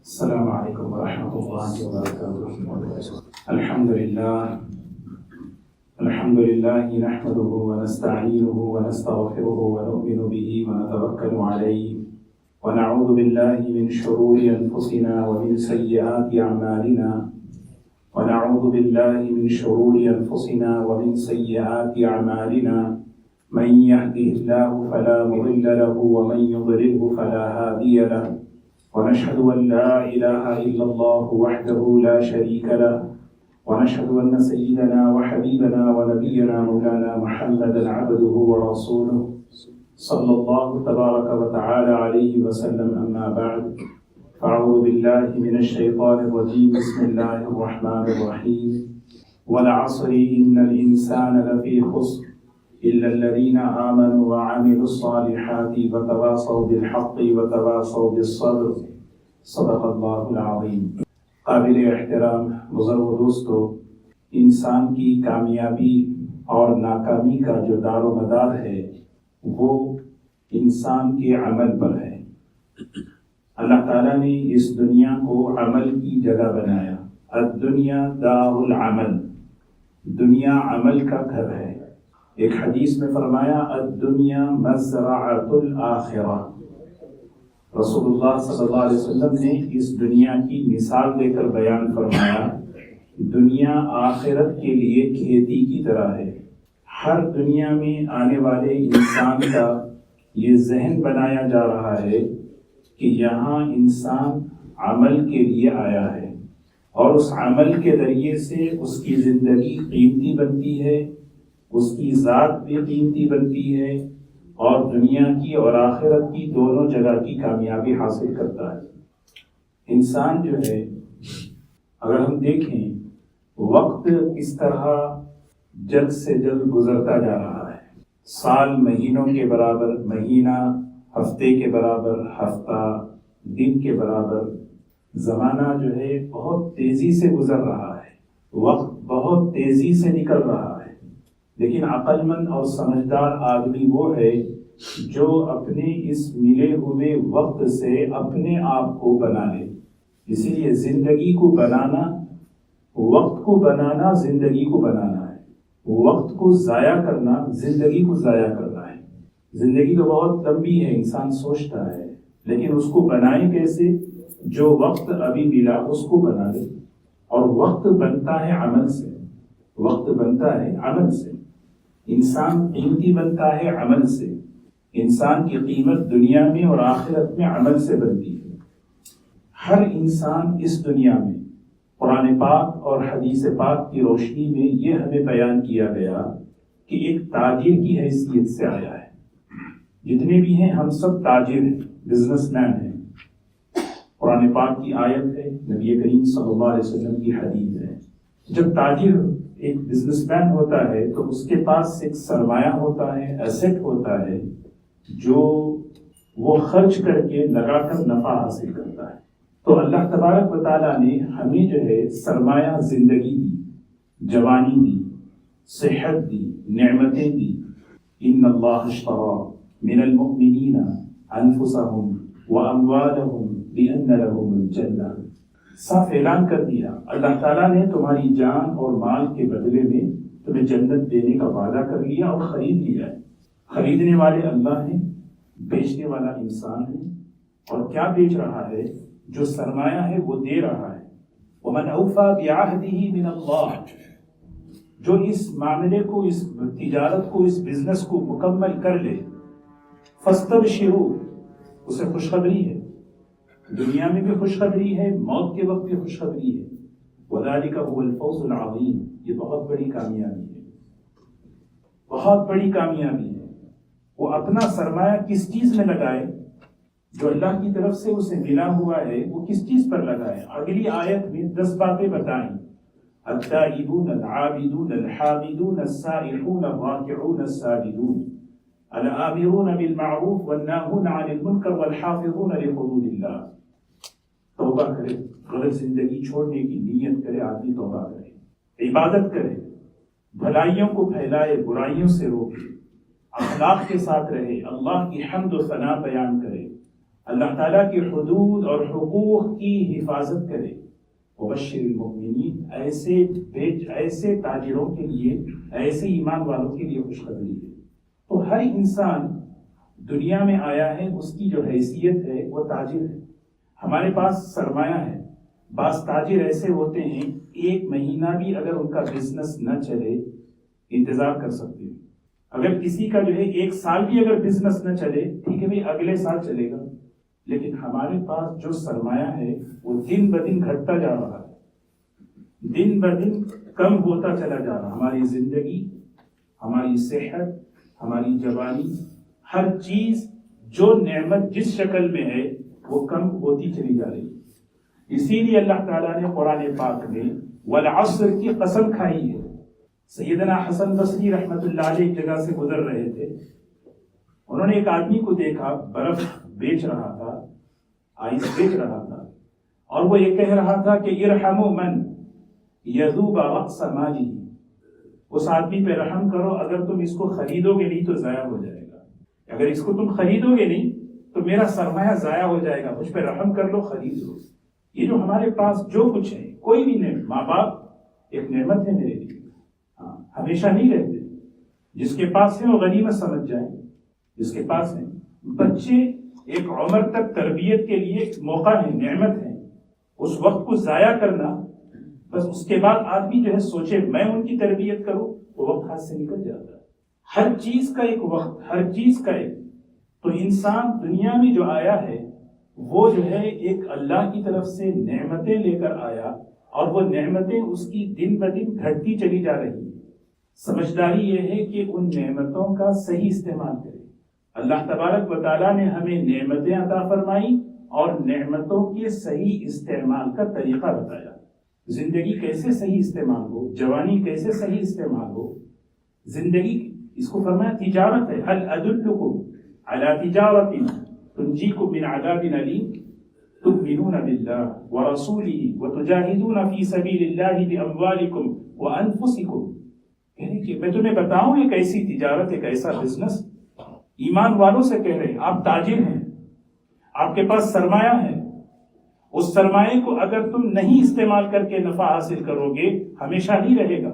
السلام علیکم ورحمۃ اللہ وبرکاتہ۔ الحمد للہ نحمده ونستعینه ونستغفره ونؤمن به ونتوکل علیہ ونعوذ باللہ من شرور انفسنا ومن سیئات اعمالنا ونعوذ باللہ من شرور انفسنا ومن سیئات اعمالنا من يهده الله فلا مضل له ومن يضلله فلا هادي له ونشهد أن لا إله إلا الله وحده لا شريك له ونشهد أن سيدنا وحبيبنا ونبينا مولانا محمدا عبده ورسوله صلى الله تبارك وتعالى عليه وسلم أما بعد فأعوذ بالله من الشيطان الرجيم بسم الله الرحمن الرحيم والعصر إن الإنسان لفي خسر إلا الذين آمنوا وعملوا الصالحات وتواصوا بالحق وتواصوا بالصبر صدق اللہ العظیم۔ قابل احترام بزرگ دوستو، انسان کی کامیابی اور ناکامی کا جو دار و مدار ہے وہ انسان کے عمل پر ہے۔ اللہ تعالیٰ نے اس دنیا کو عمل کی جگہ بنایا۔ الدنیا دار العمل، دنیا عمل کا گھر ہے۔ ایک حدیث میں فرمایا الدنیا مزرعۃ الآخرہ۔ رسول اللہ صلی اللہ علیہ وسلم نے اس دنیا کی مثال دے کر بیان فرمایا دنیا آخرت کے لیے کھیتی کی طرح ہے۔ ہر دنیا میں آنے والے انسان کا یہ ذہن بنایا جا رہا ہے کہ یہاں انسان عمل کے لیے آیا ہے اور اس عمل کے ذریعے سے اس کی زندگی قیمتی بنتی ہے، اس کی ذات بھی قیمتی بنتی ہے اور دنیا کی اور آخرت کی دونوں جگہ کی کامیابی حاصل کرتا ہے۔ انسان جو ہے، اگر ہم دیکھیں وقت کس طرح جلد سے جلد گزرتا جا رہا ہے، سال مہینوں کے برابر، مہینہ ہفتے کے برابر، ہفتہ دن کے برابر، زمانہ جو ہے بہت تیزی سے گزر رہا ہے، وقت بہت تیزی سے نکل رہا ہے۔ لیکن عقل مند اور سمجھدار آدمی وہ ہے جو اپنے اس ملے ہوئے وقت سے اپنے آپ کو بنا لے۔ اسی لیے زندگی کو بنانا، وقت کو بنانا زندگی کو بنانا ہے، وقت کو ضائع کرنا زندگی کو ضائع کرنا ہے۔ زندگی تو بہت لمبی ہے، انسان سوچتا ہے، لیکن اس کو بنائیں کیسے؟ جو وقت ابھی ملا اس کو بنا لے۔ اور وقت بنتا ہے عمل سے، وقت بنتا ہے عمل سے۔ انسان قیمتی بنتا ہے عمل سے۔ انسان کی قیمت دنیا میں اور آخرت میں عمل سے بنتی ہے۔ ہر انسان اس دنیا میں قرآن پاک اور حدیث پاک کی روشنی میں یہ ہمیں بیان کیا گیا کہ ایک تاجر کی حیثیت سے آیا ہے۔ جتنے بھی ہیں ہم سب تاجر ہیں، بزنس مین ہیں۔ قرآن پاک کی آیت ہے، نبی کریم صلی اللہ علیہ وسلم کی حدیث ہے۔ جب تاجر ایک بزنس مین ہوتا ہے تو اس کے پاس ایک سرمایہ ہوتا ہے، ایسٹ ہوتا ہے جو وہ خرچ کر کے لگا کر نفع حاصل کرتا ہے۔ تو اللہ تبارک و تعالیٰ نے ہمیں جو ہے سرمایہ زندگی دی، جوانی دی، صحت دی، نعمتیں دی۔ ان اللہ اشتری من المؤمنین انفسهم واموالهم بان لهم الجنہ۔ صاف اعلان کر دیا اللہ تعالیٰ نے تمہاری جان اور مال کے بدلے میں تمہیں جنت دینے کا وعدہ کر لیا اور خرید لیا ہے۔ خریدنے والے اللہ ہیں، بیچنے والا انسان ہے۔ اور کیا بیچ رہا ہے؟ جو سرمایہ ہے وہ دے رہا ہے۔ وَمَنْ أَوْفَى بِعَهْدِهِ مِنَ اللَّهِ، جو اس معاملے کو، اس تجارت کو، اس بزنس کو مکمل کر لے، فَاسْتَبْشِرُوا، اسے خوشخبری ہے، دنیا میں بھی خوشخبری ہے، موت کے وقت بھی خوشخبری ہے۔ وَذَلِكَ هُوَ الْفَوْزُ الْعَظِيمُ، یہ بہت بڑی کامیابی ہے، بہت بڑی کامیابی ہے۔ وہ اپنا سرمایہ کس چیز میں لگائے؟ جو اللہ کی طرف سے اسے ملا ہوا ہے وہ کس چیز پر لگائے؟ اگلی آیت میں 10 باتیں بتائیں۔ التائبون العابدون الحامدون السائحون الراكعون الساجدون الآمرون بالمعروف والناهون عن المنکر والحافظون لحدود اللہ۔ توبہ کرے، غلط زندگی چھوڑنے کی نیت کرے، آدمی توبہ کرے، عبادت کرے، بھلائیوں کو پھیلائے، برائیوں سے روکے، اخلاق کے ساتھ رہے، اللہ کی حمد و ثنا بیان کرے، اللہ تعالیٰ کی حدود اور حقوق کی حفاظت کرے. وبشر المؤمنین، ایسے تاجروں کے لیے، ایسے ایمان والوں کے لیے خوشخبری ہے. تو ہر انسان دنیا میں آیا ہے، اس کی جو حیثیت ہے وہ تاجر ہے. ہمارے پاس سرمایہ ہے. بعض تاجر ایسے ہوتے ہیں 1 مہینہ بھی اگر ان کا بزنس نہ چلے انتظار کر سکتے ہیں. اگر کسی کا جو ہے 1 سال بھی اگر بزنس نہ چلے، ٹھیک ہے بھائی اگلے سال چلے گا. لیکن ہمارے پاس جو سرمایہ ہے وہ دن بدن گھٹتا جا رہا ہے، دن بدن کم ہوتا چلا جا رہا ہے. ہماری زندگی، ہماری صحت، ہماری جوانی، ہر چیز جو نعمت جس شکل میں ہے وہ کم ہوتی چلی جا رہی ہے. اسی لیے اللہ تعالیٰ نے قرآن پاک میں والعصر کی قسم کھائی ہے. سیدنا حسن بصری رحمت اللہ علیہ ایک جگہ سے گزر رہے تھے. انہوں نے ایک آدمی کو دیکھا، برف بیچ رہا تھا، آئس بیچ رہا تھا، اور وہ یہ کہہ رہا تھا کہ ارحموا من یذوب رأس مالی. اس آدمی پہ رحم کرو، اگر تم اس کو خریدو گے نہیں تو ضائع ہو جائے گا. اگر اس کو تم خریدو گے نہیں تو میرا سرمایہ ضائع ہو جائے گا. مجھ پہ رحم کر لو، خرید لو. یہ جو ہمارے پاس جو کچھ ہے، کوئی بھی نعمت، ماں باپ ایک نعمت ہے میرے لیے، ہمیشہ نہیں رہتے. جس کے پاس ہے وہ غنیمت سمجھ جائیں. جس کے پاس ہے، بچے ایک عمر تک تربیت کے لیے موقع ہے، نعمت ہے. اس وقت کو ضائع کرنا، بس اس کے بعد آدمی جو ہے سوچے میں ان کی تربیت کروں، وہ وقت ہاتھ سے نکل جاتا ہے. ہر چیز کا ایک وقت، ہر چیز کا ایک. تو انسان دنیا میں جو آیا ہے وہ جو ہے ایک اللہ کی طرف سے نعمتیں لے کر آیا، اور وہ نعمتیں اس کی دن بدن گھٹتی چلی جا رہی ہیں. سمجھداری یہ ہے کہ ان نعمتوں کا صحیح استعمال کرے. اللہ تبارک و تعالیٰ نے ہمیں نعمتیں عطا فرمائی اور نعمتوں کے صحیح استعمال کا طریقہ بتایا. زندگی کیسے صحیح استعمال ہو، جوانی کیسے صحیح استعمال ہو. زندگی اس کو فرمایا تجارت ہے. هل ادلکم علی تجارت تنجیکم من عذاب علیم تؤمنون باللہ ورسولہ وتجاہدون فی سبیل اللہ باموالکم وانفسکم. یعنی کہ میں تمہیں بتاؤں ایک ایسی تجارت، ایک ایسا بزنس. ایمان والوں سے کہہ رہے ہیں آپ تاجر ہیں، آپ کے پاس سرمایہ ہے. اس سرمایہ کو اگر تم نہیں استعمال کر کے نفع حاصل کرو گے ہمیشہ نہیں رہے گا.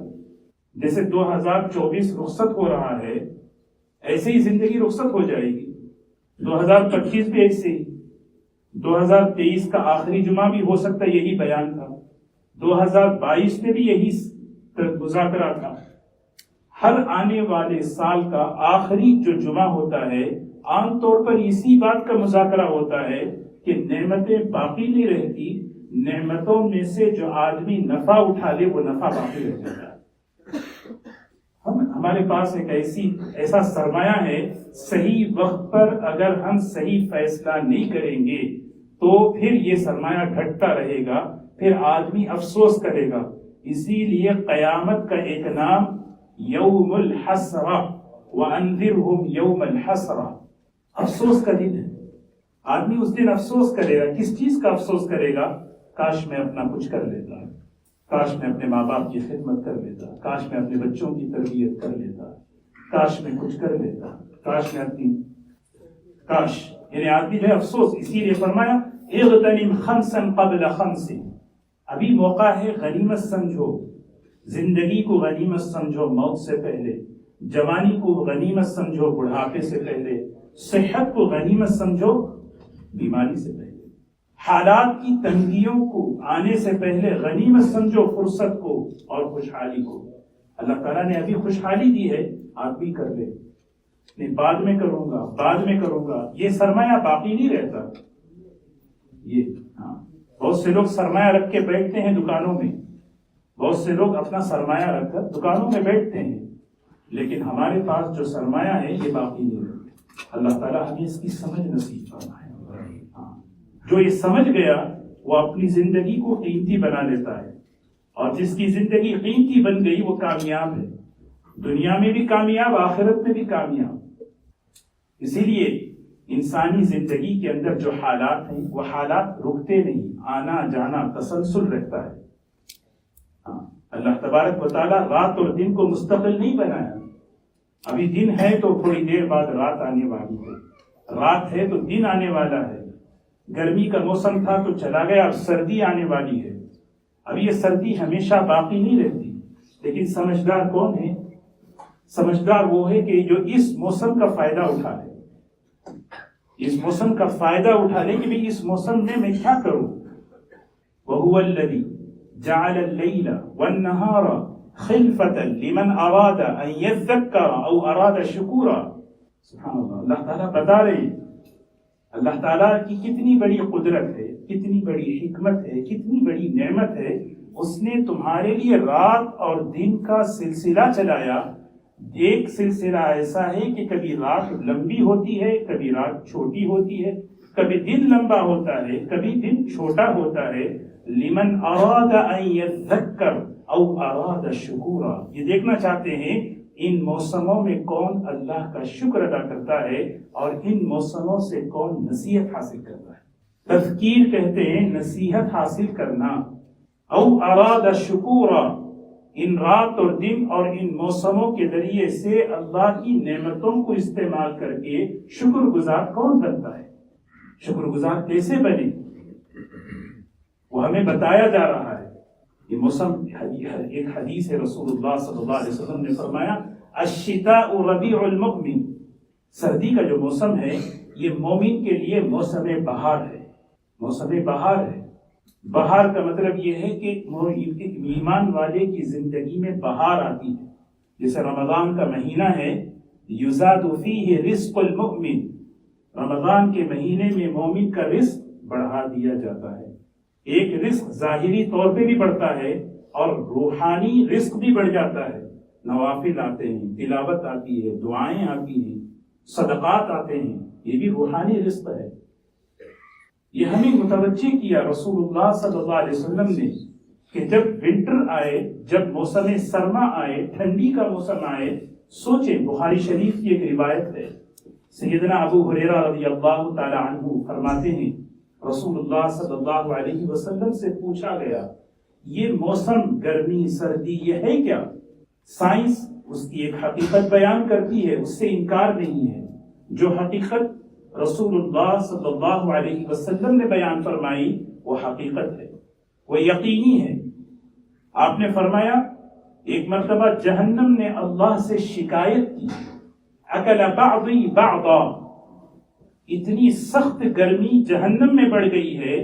جیسے 2024 رخصت ہو رہا ہے، ایسے ہی زندگی رخصت ہو جائے گی. 2025 بھی ایسے ہی. 2023 کا آخری جمعہ بھی ہو سکتا ہے یہی بیان تھا. 2022 میں بھی یہی مذاکرہ تھا. ہر آنے والے سال کا آخری جو جمعہ ہوتا ہے عام طور پر اسی بات کا مذاکرہ ہوتا ہے کہ نعمتیں باقی نہیں رہتی. نعمتوں میں سے جو آدمی نفع اٹھا لے وہ نفع باقی رہ جاتا ہے. ہمارے پاس ایک ایسا سرمایہ ہے، صحیح وقت پر اگر ہم صحیح فیصلہ نہیں کریں گے تو پھر یہ سرمایہ گھٹتا رہے گا، پھر آدمی افسوس کرے گا. اسی لیے قیامت کا ایک نام یوم الحسرہ وانذرہم یوم الحسرہ، افسوس کا دن ہے. آدمی اس دن افسوس کرے گا. کس چیز کا افسوس کرے گا؟ کاش میں اپنا کچھ کر لیتا، کاش میں اپنے ماں باپ کی خدمت کر لیتا، کاش میں اپنے بچوں کی تربیت کر لیتا، کاش میں کچھ کر لیتا، کاش میں اپنی یعنی آدمی جو ہے افسوس. اسی لیے فرمایا اغتنم خمسا قبل خمس. ابھی موقع ہے، غنیمت سمجھو. زندگی کو غنیمت سمجھو موت سے پہلے، جوانی کو غنیمت سمجھو بڑھاپے سے پہلے، صحت کو غنیمت سمجھو بیماری سے پہلے، حالات کی تنگیوں کو آنے سے پہلے غنیمت سمجھو فرصت کو اور خوشحالی کو. اللہ تعالیٰ نے ابھی خوشحالی دی ہے، آپ بھی کر لیں. نہیں بعد میں کروں گا، یہ سرمایہ باقی نہیں رہتا. یہ بہت سے لوگ سرمایہ رکھ کے بیٹھتے ہیں دکانوں میں، بہت سے لوگ اپنا سرمایہ رکھ کر دکانوں میں بیٹھتے ہیں، لیکن ہمارے پاس جو سرمایہ ہے یہ باقی نہیں رہتا. اللہ تعالیٰ ہمیں اس کی سمجھ نصیب فرمائے. جو یہ سمجھ گیا وہ اپنی زندگی کو قیمتی بنا لیتا ہے، اور جس کی زندگی قیمتی بن گئی وہ کامیاب ہے، دنیا میں بھی کامیاب، آخرت میں بھی کامیاب. اسی لیے انسانی زندگی کے اندر جو حالات ہیں وہ حالات رکتے نہیں، آنا جانا تسلسل رہتا ہے. اللہ تبارک و تعالیٰ رات اور دن کو مستقل نہیں بنایا. ابھی دن ہے تو تھوڑی دیر بعد رات آنے والی ہے، رات ہے تو دن آنے والا ہے، گرمی کا موسم تھا تو چلا گیا، اب سردی آنے والی ہے. اب یہ سردی ہمیشہ باقی نہیں رہتی. لیکن سمجھدار کون ہے؟ سمجھدار وہ ہے کہ جو اس موسم کا فائدہ اٹھا لے، اس موسم کا فائدہ اٹھا لے کہ بھی اس موسم میں کیا کروں. وَهُوَ الَّذِي جَعَلَ اللَّيْلَ وَالنَّهَارَ خِلْفَةً لِمَنْ أَرَادَ أَنْ يَذَّكَّرَ أَوْ أَرَادَ شُكُورًا. سبحان اللہ. اللہ تعالیٰ بتا رہے ہیں اللہ تعالیٰ کی کتنی بڑی قدرت ہے، کتنی بڑی حکمت ہے، کتنی بڑی نعمت ہے. اس نے تمہارے لیے رات اور دن کا سلسلہ چلایا. ایک سلسلہ ایسا ہے کہ کبھی رات لمبی ہوتی ہے، کبھی رات چھوٹی ہوتی ہے، کبھی دن لمبا ہوتا ہے، کبھی دن چھوٹا ہوتا ہے. لمن اراد ان یذکر او اراد شکورا. یہ دیکھنا چاہتے ہیں ان موسموں میں کون اللہ کا شکر ادا کرتا ہے اور ان موسموں سے کون نصیحت حاصل کرتا ہے. تذکیر کہتے ہیں نصیحت حاصل کرنا. او اراد شکورا، ان رات اور دن اور ان موسموں کے ذریعے سے اللہ کی نعمتوں کو استعمال کر کے شکر گزار کون بنتا ہے؟ شکر گزار کیسے بنے وہ ہمیں بتایا جا رہا ہے. یہ موسم، ایک حدیث ہے رسول اللہ صلی اللہ علیہ وسلم نے فرمایا الشتاء ربیع المؤمن. سردی کا جو موسم ہے یہ مومن کے لیے موسم بہار ہے. موسم بہار ہے. بہار کا مطلب یہ ہے کہ ایمان والے کی زندگی میں بہار آتی ہے. جیسے رمضان کا مہینہ ہے، یزاد فیہ رزق المؤمن. رمضان کے مہینے میں مومن کا رزق بڑھا دیا جاتا ہے. ایک رزق ظاہری طور پہ بھی بڑھتا ہے اور روحانی رزق بھی بڑھ جاتا ہے. نوافل آتے ہیں، تلاوت آتی ہے، دعائیں آتی ہیں، صدقات آتے ہیں. یہ بھی روحانی رزق ہے. یہ ہمیں متوجہ کیا رسول اللہ صلی اللہ علیہ وسلم نے کہ جب ونٹر آئے، جب موسم سرما آئے، ٹھنڈی کا موسم آئے. سوچیں، بخاری شریف کی ایک روایت ہے، سیدنا ابو ہریرہ رضی اللہ تعالی عنہ فرماتے ہیں رسول اللہ صلی اللہ علیہ وسلم سے پوچھا گیا یہ موسم گرمی سردی یہ ہے کیا؟ سائنس اس کی ایک حقیقت بیان کرتی ہے، اس سے انکار نہیں ہے. جو حقیقت رسول اللہ صلی اللہ علیہ وسلم نے بیان فرمائی وہ حقیقت ہے، وہ یقینی ہے. آپ نے فرمایا ایک مرتبہ جہنم نے اللہ سے شکایت کی، اکل بعضی بعضا. اتنی سخت گرمی جہنم میں بڑھ گئی ہے،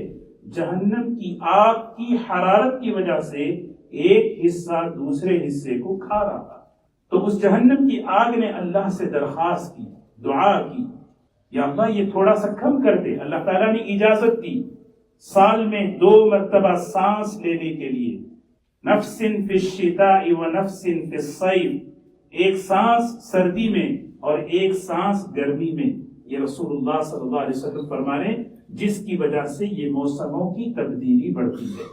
جہنم کی آگ کی حرارت کی وجہ سے ایک حصہ دوسرے حصے کو کھا رہا تھا. تو اس جہنم کی آگ نے اللہ سے درخواست کی، دعا کی، یا اللہ یہ تھوڑا سا کم کر دے. اللہ تعالیٰ نے اجازت دی سال میں 2 مرتبہ سانس لینے کے لیے. نفس فی الشتاء و نفس فی الصیف، ایک سانس سردی میں اور ایک سانس گرمی میں. یہ رسول اللہ صلی اللہ علیہ وسلم فرمانے جس کی وجہ سے یہ موسموں کی تبدیلی بڑھتی ہے.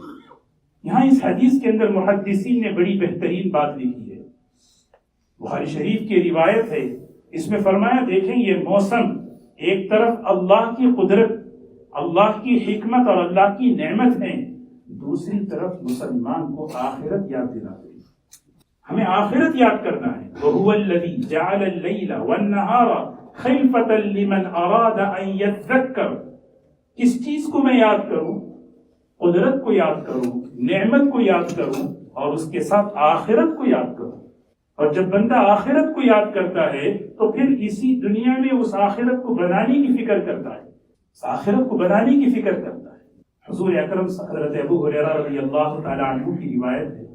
یہاں اس حدیث کے اندر محدثین نے بڑی بہترین بات لکھی ہے. بخاری شریف کی روایت ہے، اس میں فرمایا دیکھیں یہ موسم ایک طرف اللہ کی قدرت، اللہ کی حکمت اور اللہ کی نعمت ہے، دوسری طرف مسلمان کو آخرت یاد دلاتے ہیں. ہمیں آخرت یاد کرنا ہے. وَهُوَ الَّذِي جَعَلَ اللَّيْلَ وَالنَّهَارَ خِلْفَةً لِمَنْ أَرَادَ أَنْ يَذَّكَّرَ. کس چیز کو میں یاد کروں؟ قدرت کو یاد کروں، نعمت کو یاد کروں اور اس کے ساتھ آخرت کو یاد کروں. اور جب بندہ آخرت کو یاد کرتا ہے تو پھر اسی دنیا میں اس آخرت کو بنانے کی فکر کرتا ہے، اس آخرت کو بنانے کی فکر کرتا ہے. حضور اکرم حضرت ابو ہریرہ رضی اللہ تعالی عنہ کی روایت ہے،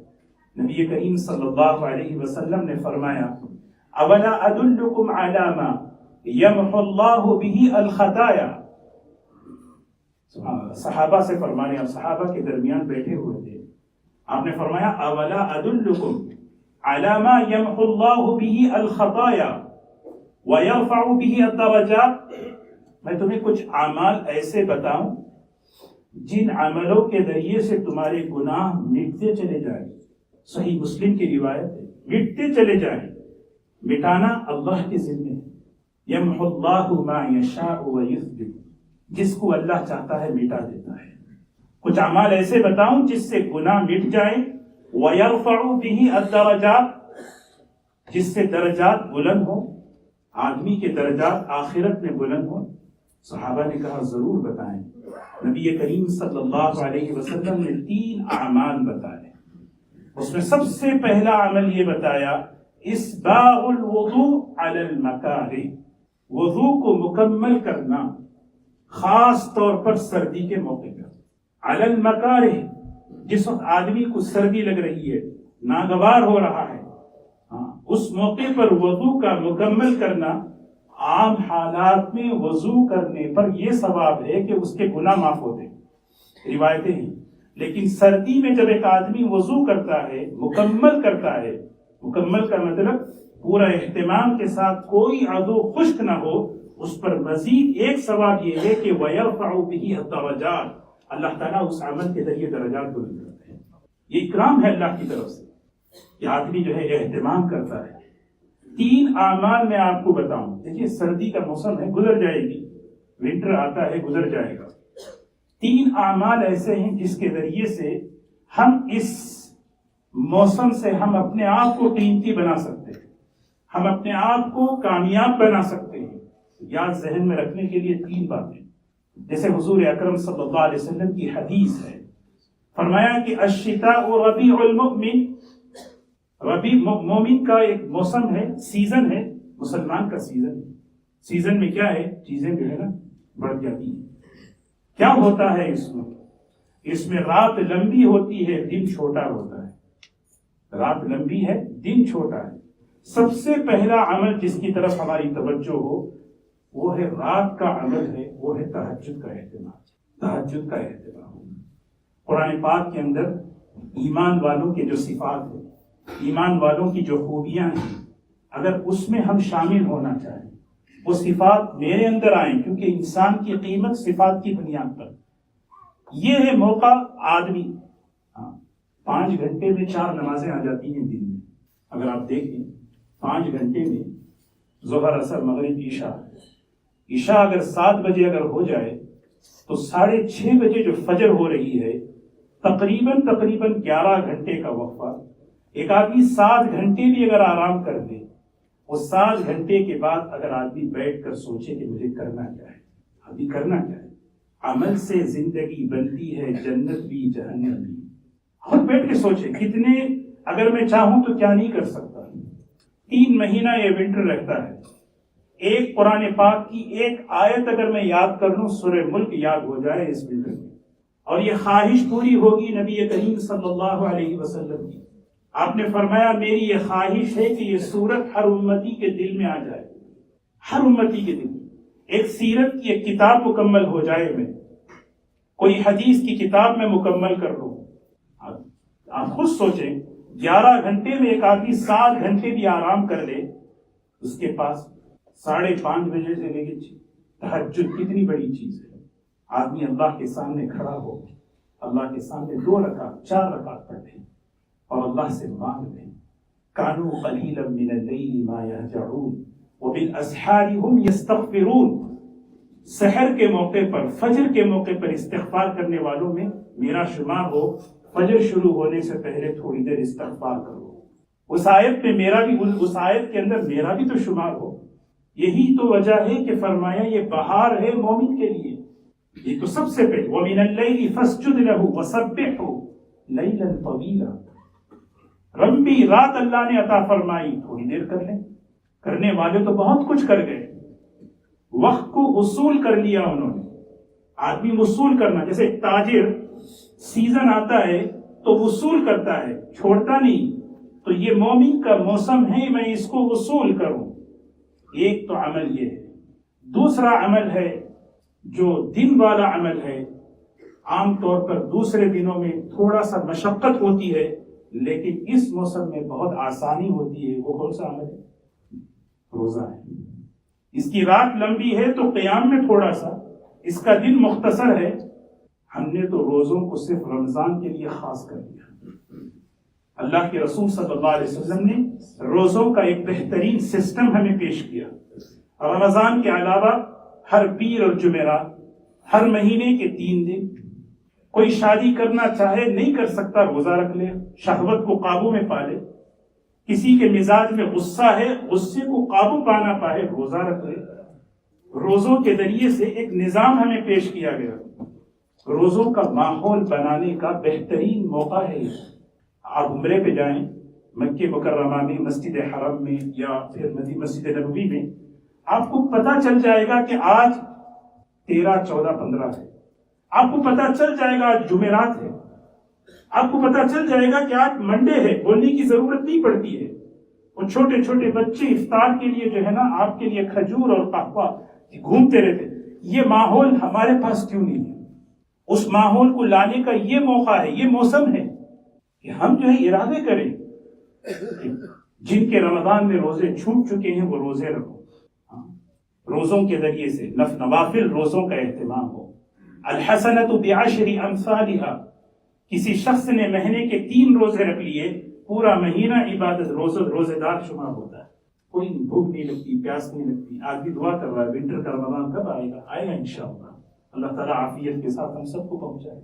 نبی کریم صلی اللہ علیہ وسلم نے فرمایا اولا ادلکم علی ما یمحو اللہ بہ الخطایا. صحابہ سے فرمانے، اب صحابہ کے درمیان بیٹھے ہوئے تھے، آپ نے فرمایا اولا ادلکم علی ما یمحو اللہ بہ الخطایا ویرفع بہ الدرجات. میں تمہیں کچھ اعمال ایسے بتاؤں جن عملوں کے ذریعے سے تمہارے گناہ مٹتے چلے جائیں. صحیح مسلم کی روایت ہے، مٹتے چلے جائیں. مٹانا اللہ کے ذمہ ہے. یمحو اللہ ما یشاء ویثبت، جس کو اللہ چاہتا ہے مٹا دیتا ہے. کچھ اعمال ایسے بتاؤں جس سے گناہ مٹ جائیں. وَيَرْفَعُ بِهِ الدَّرَجَاتِ، جس سے درجات بلند ہوں، آدمی کے درجات آخرت میں بلند ہوں. صحابہ نے کہا ضرور بتائیں. نبی کریم صلی اللہ علیہ وسلم نے 3 اعمال بتائے. اس میں سب سے پہلا عمل یہ بتایا اسباغ الوضوء علی المکارہ، وضو کو مکمل کرنا خاص طور پر سردی کے موقع پر. علی المکارہ، جس وقت آدمی کو سردی لگ رہی ہے، ناگوار ہو رہا ہے، اس موقع پر وضو کا مکمل کرنا. عام حالات میں وضو کرنے پر یہ ثواب ہے کہ اس کے گناہ معاف ہوتے ہیں، روایتیں ہیں. لیکن سردی میں جب ایک آدمی وضو کرتا ہے، مکمل کرتا ہے، مکمل کا مطلب پورا اہتمام کے ساتھ کوئی عضو خشک نہ ہو، اس پر مزید ایک ثواب یہ ہے کہ وَيَرْفَعُ بِهِ الدَّرَجَاتِ، اللہ تعالیٰ اس عمل کے ذریعے درجات بلند کرتے ہیں. یہ اکرام ہے اللہ کی طرف سے کہ آدمی جو ہے اہتمام کرتا ہے. 3 اعمال میں آپ کو بتاؤں. دیکھیے سردی کا موسم ہے، گزر جائے گی، ونٹر آتا ہے، گزر جائے گا. 3 اعمال ایسے ہیں جس کے ذریعے سے ہم اس موسم سے ہم اپنے آپ کو قیمتی بنا سکتے ہیں، ہم اپنے آپ کو کامیاب بنا سکتے ہیں. یاد ذہن میں رکھنے کے لیے 3 باتیں. جیسے حضور اکرم صلی اللہ علیہ وسلم کی حدیث ہے، فرمایا کہ الشتاء ربیع المؤمن، ربیع مومن کا ایک موسم ہے، سیزن ہے، مسلمان کا سیزن ہے. سیزن میں کیا ہے، چیزیں جو ہے نا بڑھ جاتی ہیں. کیا ہوتا ہے اس میں رات لمبی ہوتی ہے، دن چھوٹا ہوتا ہے. رات لمبی ہے، دن چھوٹا ہے. سب سے پہلا عمل جس کی طرف ہماری توجہ ہو وہ ہے رات کا عمل ہے، وہ ہے تہجد کا اہتمام. تہجد کا اہتمام. قرآن پاک کے اندر ایمان والوں کے جو صفات ہیں، ایمان والوں کی جو خوبیاں ہیں، اگر اس میں ہم شامل ہونا چاہیں، وہ صفات میرے اندر آئیں، کیونکہ انسان کی قیمت صفات کی بنیاد پر. یہ ہے موقع. آدمی 5 گھنٹے میں 4 نمازیں آ جاتی ہیں دن میں. اگر آپ دیکھیں 5 گھنٹے میں ظہر، عصر، مغرب، عشاء اگر 7 بجے اگر ہو جائے تو 6:30 بجے جو فجر ہو رہی ہے، تقریباً 11 گھنٹے کا وقفہ. ایک آدمی 7 گھنٹے بھی اگر آرام کر لے، وہ 7 گھنٹے کے بعد اگر آدمی بیٹھ کر سوچے کہ مجھے کرنا کیا ہے، ابھی کرنا کیا ہے. عمل سے زندگی بنتی ہے، جنت بھی جہنم بھی. خود بیٹھ کے سوچے کتنے، اگر میں چاہوں تو کیا نہیں کر سکتا. 3 مہینہ یہ ونٹر رہتا ہے. ایک قرآن پاک کی ایک آیت اگر میں یاد کر لوں، سورہ ملک یاد ہو جائے اس ونٹر میں، اور یہ خواہش پوری ہوگی نبی کریم صلی اللہ علیہ وسلم کی. آپ نے فرمایا میری یہ خواہش ہے کہ یہ سورت ہر امتی کے دل میں آ جائے، ہر امتی کے دل میں. ایک سیرت کی ایک کتاب مکمل ہو جائے، میں کوئی حدیث کی کتاب میں مکمل کر لوں. آپ خود سوچیں 11 گھنٹے میں ایک آدمی 7 گھنٹے بھی آرام کر لے، اس کے پاس 5:30 بجے سے لے کے تہجد کتنی بڑی چیز ہے. آدمی اللہ کے سامنے کھڑا ہو، اللہ کے سامنے 2 رکعت 4 رکعت پڑھے اور اللہ سے مانگ لیں. کانوا قلیلا من اللیل ما یہجعون وبالاسحار هم یستغفرون. سحر کے موقع پر، فجر کے موقع پر استغفار کرنے والوں میں میرا شمار ہو. فجر شروع ہونے سے پہلے تھوڑی دیر استغفار کرو. اس آیت میں میرا بھی، اس آیت کے اندر میرا بھی تو شمار ہو. یہی تو وجہ ہے کہ فرمایا یہ بہار ہے مومن کے لیے. یہ تو سب سے پہلے وَمِنَ اللَّيْلِ فَاسْجُدْ لَهُ وَسَبِّحْهُ لَيْلًا طَوِيلًا. لمبی رات اللہ نے عطا فرمائی، تھوڑی دیر کر لیں. کرنے والے تو بہت کچھ کر گئے، وقت کو وصول کر لیا انہوں نے. آدمی وصول کرنا، جیسے تاجر سیزن آتا ہے تو وصول کرتا ہے، چھوڑتا نہیں. تو یہ مومن کا موسم ہے، میں اس کو وصول کروں. ایک تو عمل یہ ہے. دوسرا عمل ہے جو دن والا عمل ہے. عام طور پر دوسرے دنوں میں تھوڑا سا مشقت ہوتی ہے، لیکن اس موسم میں بہت آسانی ہوتی ہے. وہ کون سا عمل ہے؟ روزہ ہے. اس کی رات لمبی ہے تو قیام میں تھوڑا سا، اس کا دن مختصر ہے. ہم نے تو روزوں کو صرف رمضان کے لیے خاص کر دیا. اللہ کے رسول صلی اللہ علیہ وسلم نے روزوں کا ایک بہترین سسٹم ہمیں پیش کیا. رمضان کے علاوہ ہر پیر اور جمعرات، ہر مہینے کے 3 دن. کوئی شادی کرنا چاہے نہیں کر سکتا، روزہ رکھ لے، شہوت کو قابو میں پا لے. کسی کے مزاج میں غصہ ہے، غصے کو قابو پانا پائے، روزہ رکھ لے. روزوں کے ذریعے سے ایک نظام ہمیں پیش کیا گیا. روزوں کا ماحول بنانے کا بہترین موقع ہے. آپ عمرے پہ جائیں مکہ مکرمہ میں، مسجد حرم میں یا پھر مسجد نبوی میں، آپ کو پتہ چل جائے گا کہ آج 13، 14، 15 ہے. آپ کو پتہ چل جائے گا آج جمعرات ہے. آپ کو پتہ چل جائے گا کہ آج منڈے ہے. بولنے کی ضرورت نہیں پڑتی ہے. وہ چھوٹے چھوٹے بچے افطار کے لیے جو ہے نا آپ کے لیے کھجور اور قہوہ گھومتے رہتے. یہ ماحول ہمارے پاس کیوں نہیں ہے؟ اس ماحول کو لانے کا یہ موقع ہے، یہ موسم ہے کہ ہم جو ہے ارادے کریں. جن کے رمضان میں روزے چھوٹ چکے ہیں وہ روزے رکھو. روزوں کے ذریعے سے نوافل روزوں کا اہتمام ہو. الحسنۃ بعشر امثالها. کسی شخص نے مہینے کے 3 روزے رکھ لیے، پورا مہینہ عبادت روزے دار شمار ہوتا ہے. کوئی بھوک نہیں لگتی، پیاس نہیں لگتی. آدمی دعا کر رہا ہے ونٹر کا رمضان کب آئے گا؟ آئے گا انشاءاللہ. اللہ تعالیٰ عافیت کے ساتھ ہم سب کو پہنچائے.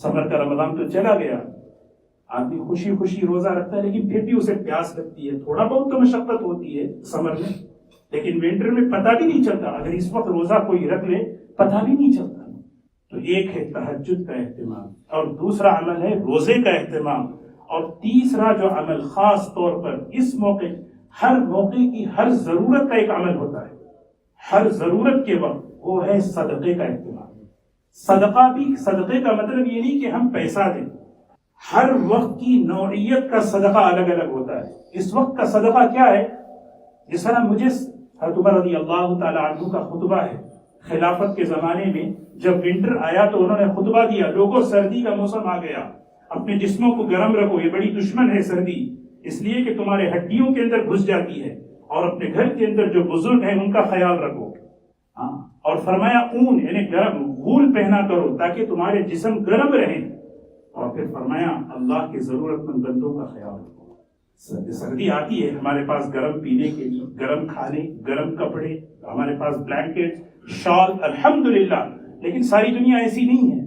سمر کا رمضان تو چلا گیا. آدمی خوشی خوشی روزہ رکھتا ہے لیکن پھر بھی اسے پیاس لگتی ہے. تھوڑا بہت تو مشقت ہوتی ہے سمر میں، لیکن ونٹر میں پتہ بھی نہیں چلتا. اگر اس وقت روزہ کوئی رکھ لے پتہ بھی نہیں چلتا. تو ایک ہے تہجد کا اہتمام، اور دوسرا عمل ہے روزے کا اہتمام، اور تیسرا جو عمل خاص طور پر اس موقع، ہر موقع کی ہر ضرورت کا ایک عمل ہوتا ہے. ہر ضرورت کے وقت وہ ہے صدقے کا اہتمام. صدقے کا مطلب یہ نہیں کہ ہم پیسہ دیں. ہر وقت کی نوعیت کا صدقہ الگ الگ ہوتا ہے. اس وقت کا صدقہ کیا ہے؟ جس طرح مجھے حضرت عمر رضی اللہ تعالی عنہ کا خطبہ ہے. خلافت کے زمانے میں جب ونٹر آیا تو انہوں نے خطبہ دیا، لوگوں سردی کا موسم آ گیا، اپنے جسموں کو گرم رکھو، یہ بڑی دشمن ہے سردی، اس لیے کہ تمہارے ہڈیوں کے اندر گھس جاتی ہے، اور اپنے گھر کے اندر جو بزرگ ہیں ان کا خیال رکھو. اور فرمایا اون یعنی گرم غول پہنا کرو تاکہ تمہارے جسم گرم رہیں. اور پھر فرمایا اللہ کے ضرورت مند بندوں کا خیال رکھو. سردی آتی ہے ہمارے پاس گرم پینے کے لیے، گرم کھانے، گرم کپڑے، ہمارے پاس بلینکٹ، شال، الحمدللہ. لیکن ساری دنیا ایسی نہیں ہے.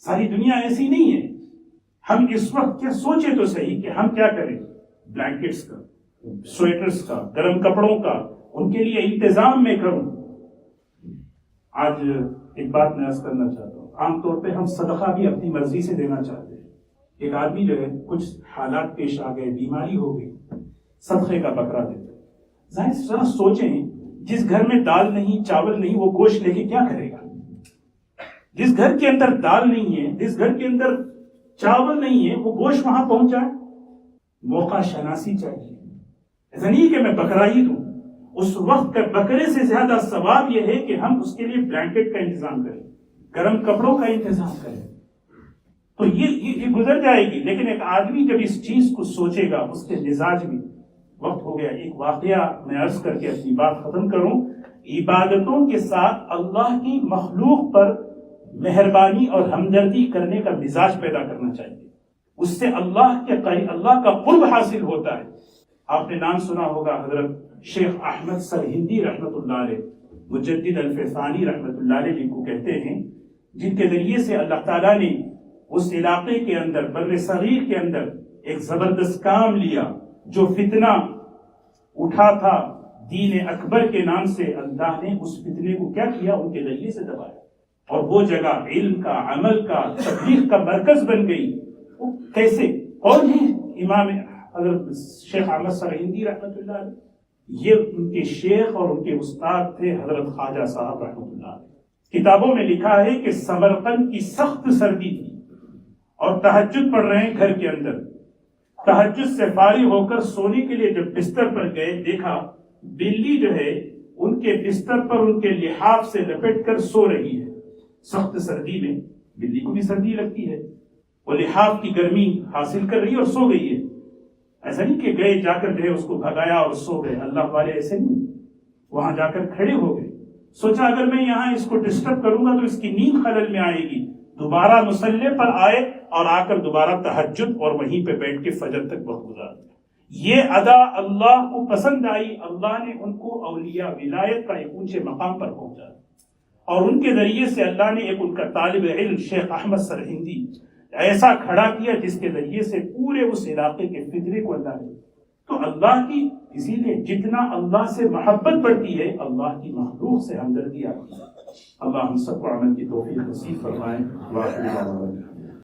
ساری دنیا ایسی نہیں ہے. ہم اس وقت کیا سوچے تو صحیح کہ ہم کیا کریں. بلینکٹس کا، سویٹرز کا، گرم کپڑوں کا ان کے لیے انتظام میں کروں. آج ایک بات میں عرض کرنا چاہتا ہوں. عام طور پہ ہم صدقہ بھی اپنی مرضی سے دینا چاہتے ہیں. ایک آدمی جو ہے کچھ حالات پیش آ گئے، بیماری ہو گئی، صدقے کا بکرا دیتا ہے. ذرا سوچیں، جس گھر میں دال نہیں، چاول نہیں، وہ گوشت لے کے کیا کرے گا؟ جس گھر کے اندر دال نہیں ہے، جس گھر کے اندر چاول نہیں ہے، وہ گوشت وہاں پہنچائے. موقع شناسی چاہیے. ایسا نہیں کہ میں بکرا ہی دوں. اس وقت کا بکرے سے زیادہ ثواب یہ ہے کہ ہم اس کے لیے بلینکٹ کا انتظام کریں، گرم کپڑوں کا انتظام کریں. تو یہ گزر جائے گی. لیکن ایک آدمی جب اس چیز کو سوچے گا، اس کے مزاج میں وقت ہو گیا. ایک واقعہ میں عرض کر کے اپنی بات ختم کروں. عبادتوں کے ساتھ اللہ کی مخلوق پر مہربانی اور ہمدردی کرنے کا مزاج پیدا کرنا چاہیے. اس سے اللہ کا قرب حاصل ہوتا ہے. آپ نے نام سنا ہوگا حضرت شیخ احمد سرہندی رحمۃ اللہ علیہ، مجدد الفسانی رحمۃ اللہ علیہ، جن کو کہتے ہیں، جن کے ذریعے سے اللہ تعالیٰ نے اس علاقے کے اندر، بر صغیر کے اندر ایک زبردست کام لیا. جو فتنہ اٹھا تھا دین اکبر کے نام سے، اللہ نے اس فتنے کو کیا کیا؟ ان کے ذریعے سے دبایا، اور وہ جگہ علم کا، عمل کا، تبلیغ کا مرکز بن گئی. وہ کیسے؟ کون ہے؟ امام حضرت شیخ احمد سرہندی رحمۃ اللہ علیہ. یہ ان کے شیخ اور ان کے استاد تھے حضرت خواجہ صاحب رحمۃ اللہ علیہ. کتابوں میں لکھا ہے کہ سمرقند کی سخت سردی تھی اور تہجد پڑھ رہے ہیں گھر کے اندر. تہجد سے فارغ ہو کر سونے کے لیے جب بستر پر گئے، دیکھا بلی جو ہے ان کے بستر پر ان کے لحاف سے لپٹ کر سو رہی ہے. سخت سردی میں بلی کو بھی سردی لگتی ہے، وہ لحاف کی گرمی حاصل کر رہی ہے اور سو گئی ہے. ایسا نہیں کہ گئے جا کر جو ہے اس کو بھگایا اور سو گئے. اللہ والے ایسے نہیں. وہاں جا کر کھڑے ہو گئے. سوچا اگر میں یہاں اس کو ڈسٹرب کروں گا تو اس کی نیند خلل میں آئے گی. دوبارہ مصلی پر آئے اور آ کر دوبارہ تہجد اور وہیں پہ بیٹھ کے فجر تک وقت گزار دیا. یہ ادا اللہ کو پسند آئی. اللہ نے ان کو اولیاء ولایت کا ایک اونچے مقام پر پہنچا، اور ان کے ذریعے سے اللہ نے ایک ان کا طالب علم شیخ احمد سرہندی ایسا کھڑا کیا جس کے ذریعے سے پورے اس علاقے کے فتنے کو اللہ نے. تو اللہ کی اسی لیے جتنا اللہ سے محبت بڑھتی ہے اللہ کی مخلوق سے ہمدردی آتی ہے. اللہ ہم سب کو عمل کی توفیق نصیب فرمائے.